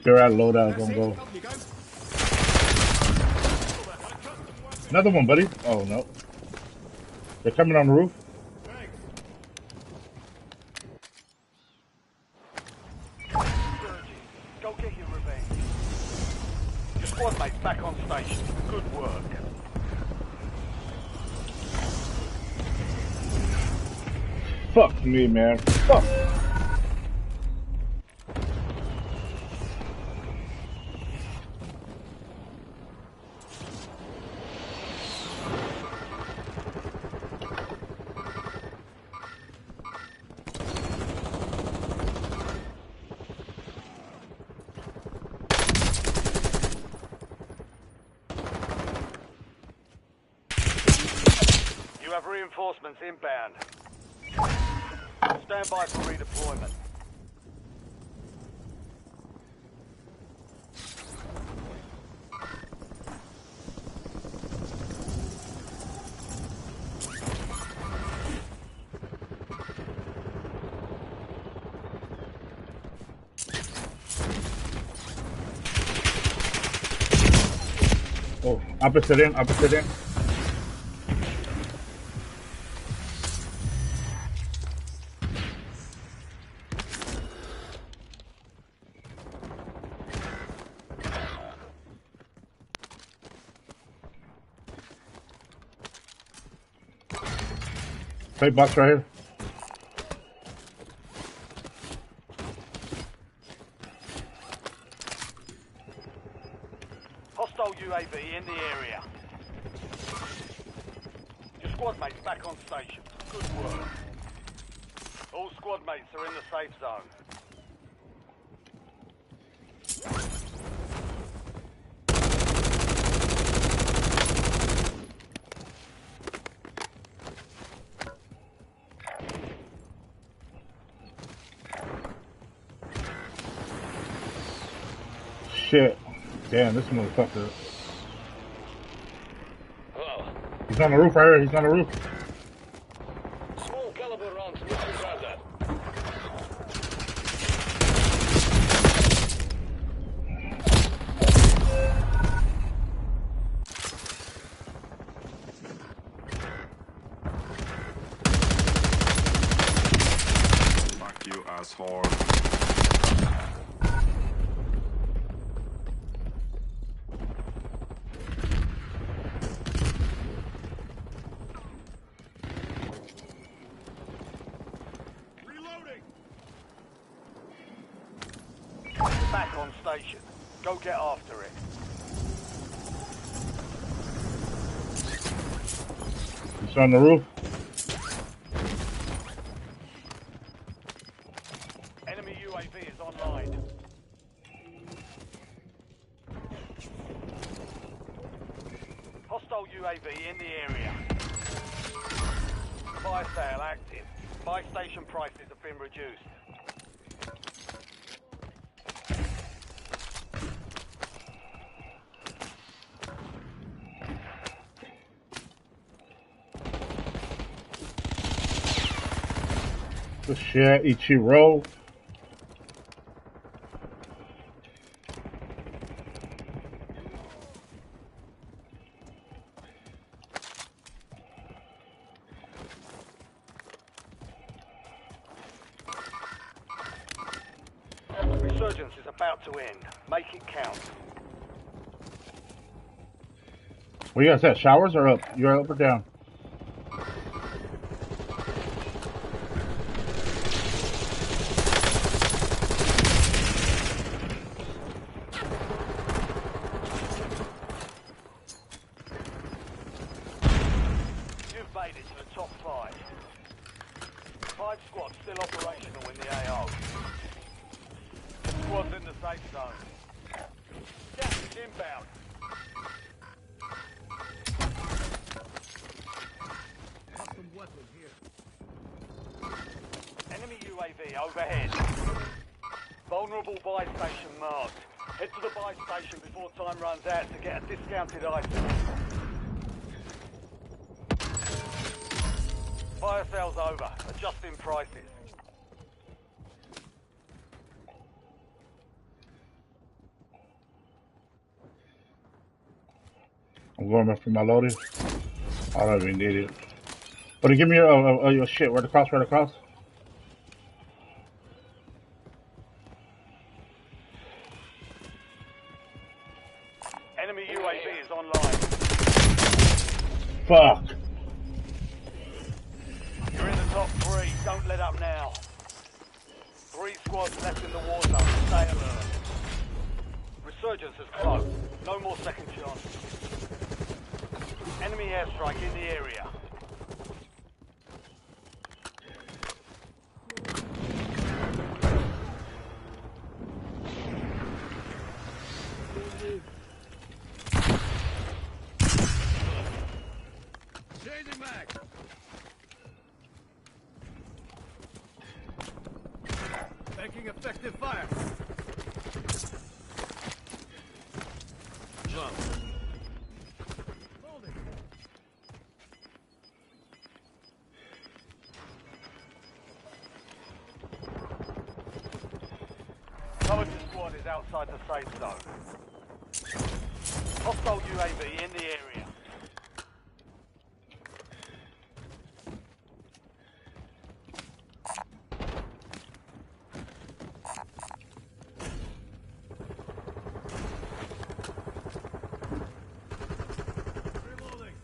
They're at loadout. Don't go. Another one, buddy. Oh no. They're coming on the roof. Go get your revenge. Your squad mate's back on station. Good work. Fuck me, man. Fuck. You have reinforcements inbound. Stand by for redeployment. Oh, opposite in, opposite in. Plate box right here. Hostile UAV in the area. Your squad mate's back on station. Good work. All squad mates are in the safe zone. Shit. Damn, this motherfucker. Hello. He's on the roof right here. He's on the roof. Small caliber rounds. Disregard that. Fuck you, asshole. Back on station. Go get after it. He's on the roof. Enemy UAV is online. Hostile UAV in the area. Fire sale active. Buy station prices have been reduced. Good shit, Ichiro. Resurgence is about to end. Make it count. What you guys at? Showers or up? You're up or down? You've made it to the top 5. 5 squads still operational in the AO. Squads in the safe zone. Gas is inbound. Custom weapon here. Enemy UAV overhead. Vulnerable buy station marked. Head to the buy station before time runs out to get a discounted item. Fire sale's over. Adjusting prices. I'm going back for my loaded. I don't even need it. But give me your shit. Right across, right across. Enemy UAV is online. Fuck. You're in the top 3. Don't let up now. 3 squads left in the war zone. Stay alert. Resurgence has closed. No more second chances. Enemy airstrike in the area. Changing mag. Making effective fire. Jump. Holding. Cover squad is outside the safe zone. Hostile UAV in the area. Reloading.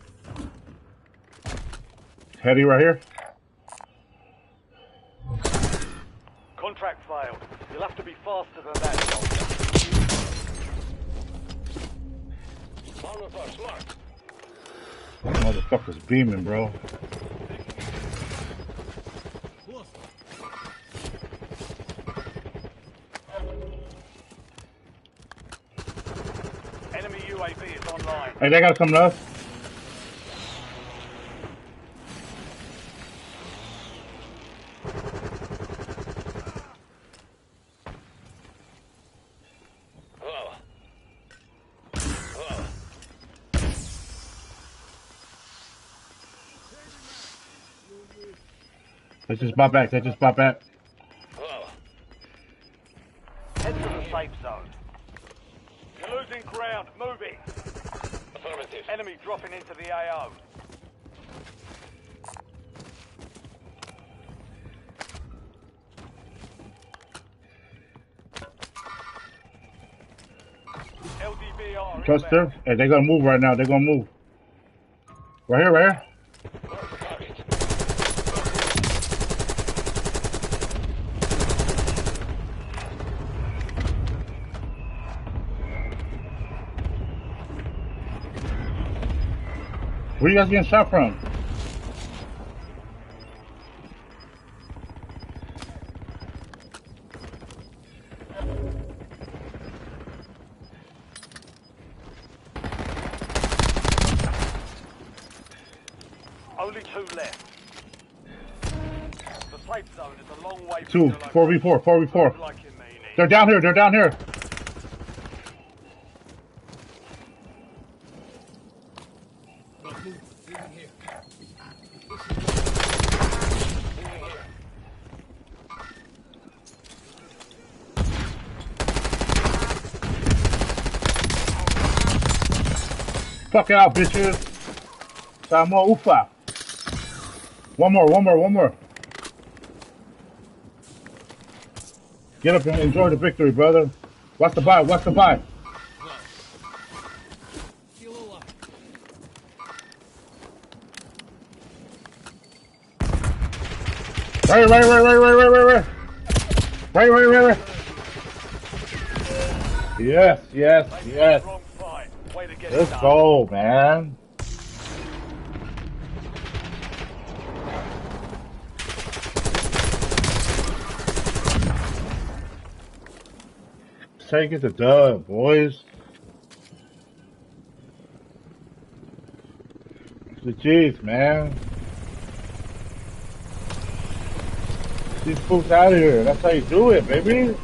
Heady right here. Contract failed. You'll have to be faster than that, soldier. Armor box marked. Motherfucker's beaming, bro. Close. Enemy UAV is online. Hey, they gotta come to us. Whoa. Whoa. They just bought back. They just bought back. Whoa. Head to the safe zone. You're losing ground. Moving. Affirmative. Enemy dropping into the AO. LDBR. Trust inbound. them. Hey, they're gonna move right now. They're gonna move. Right here, right here. Mark the target. Where you guys getting shot from? Only 2 left. The safe zone is a long way from Two. your location. 4v4. 4v4. Like your meanie. They're down here. They're down here. Don't move. Moving here. Moving here. Fuck out, bitches. Samo ufa. One more. Get up and enjoy the victory, brother. Watch the buy. Still alive. Right. Right. Yes. Wrong fight. Way to get it Let's done. go, man. Take it to dub, boys. The G's, man. These fools out of here. That's how you do it, baby.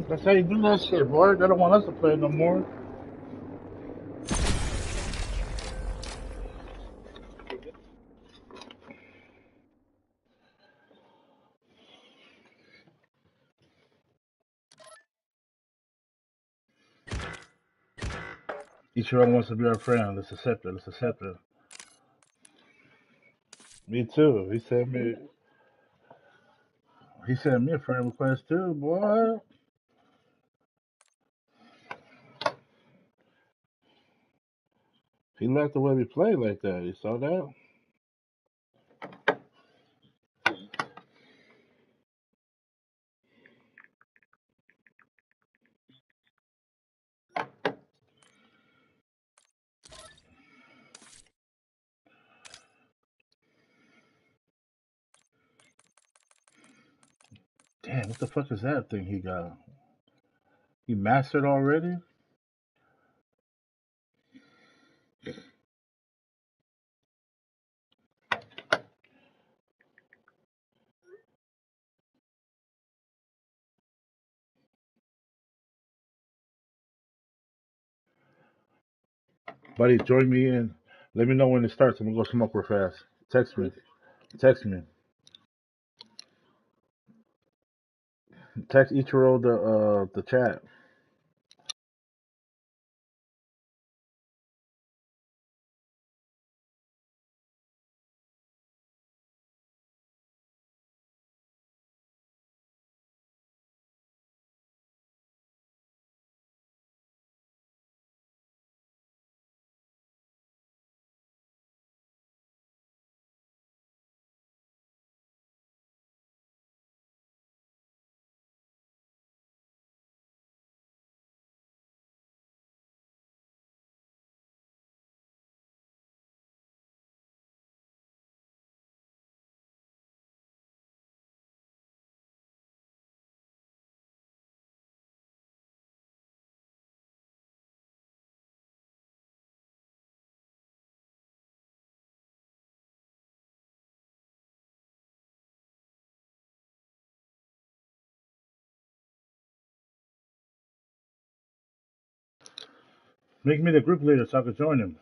That's how you do that shit, boy. They don't want us to play no more. Ichiro wants to be our friend. Let's accept it. Let's accept it. Me too. He sent me a friend request too, boy. He liked the way we play like that. You saw that? Damn, what the fuck is that thing he got? He mastered already? Buddy, join me in. Let me know when it starts. I'm gonna go smoke real fast. Text me. Text me. Text Ichiro the chat. Make me the group leader so I can join him.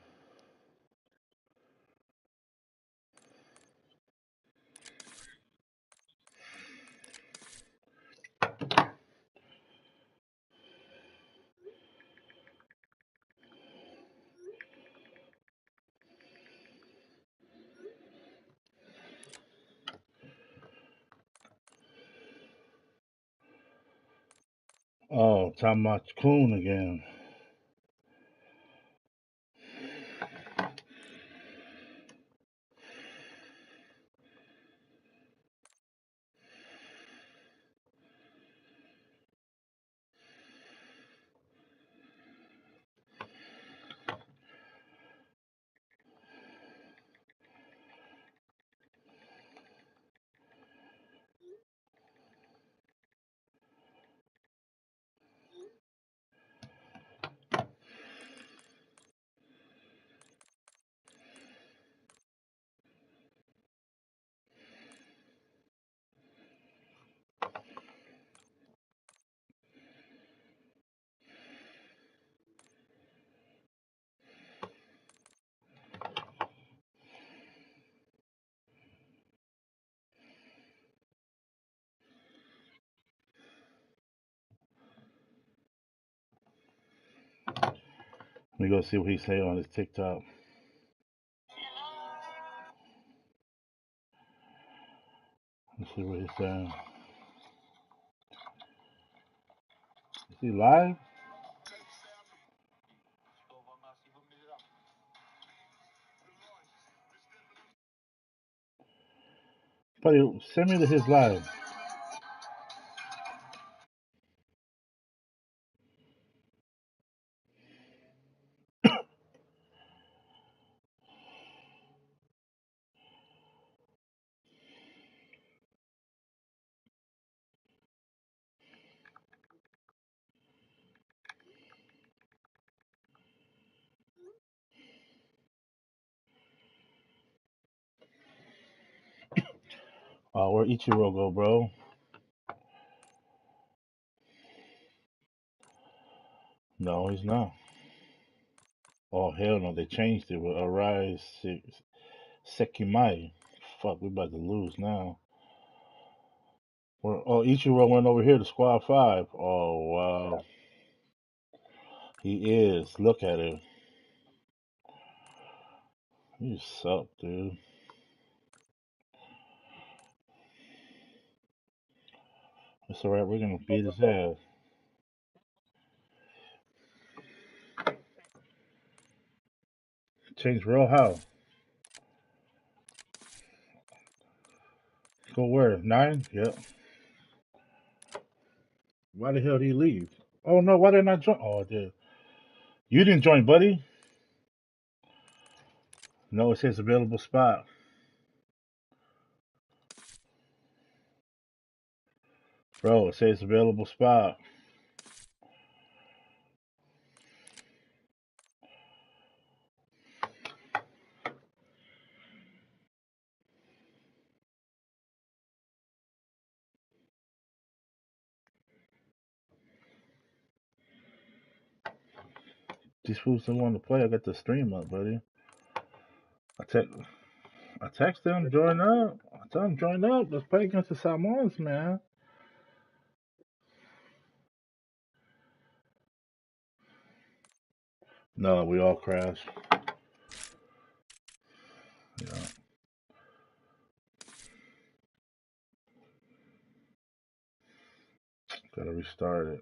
Oh, Tamach-kun again. Let me go see what he say on his TikTok. Let's see what he's saying. Is he live? Buddy, send me to his live. Oh, where Ichiro go, bro? No, he's not. Oh, hell no, they changed it with Arise Sekimai. Fuck, we about to lose now. Ichiro went over here to Squad 5. Oh, wow. He is. Look at him. You suck, dude. It's alright, we're gonna beat his ass. Change real how? Go where? 9? Yep. Why the hell did he leave? Oh no, why didn't I join? Oh, I did. You didn't join, buddy? No, it says available spot. Bro, it says available spot. These fools don't want to play. I got the stream up, buddy. I text, I text them, join up. I tell them, join up. Let's play against the Samoans, man. No, we all crashed. Yeah, gotta restart it.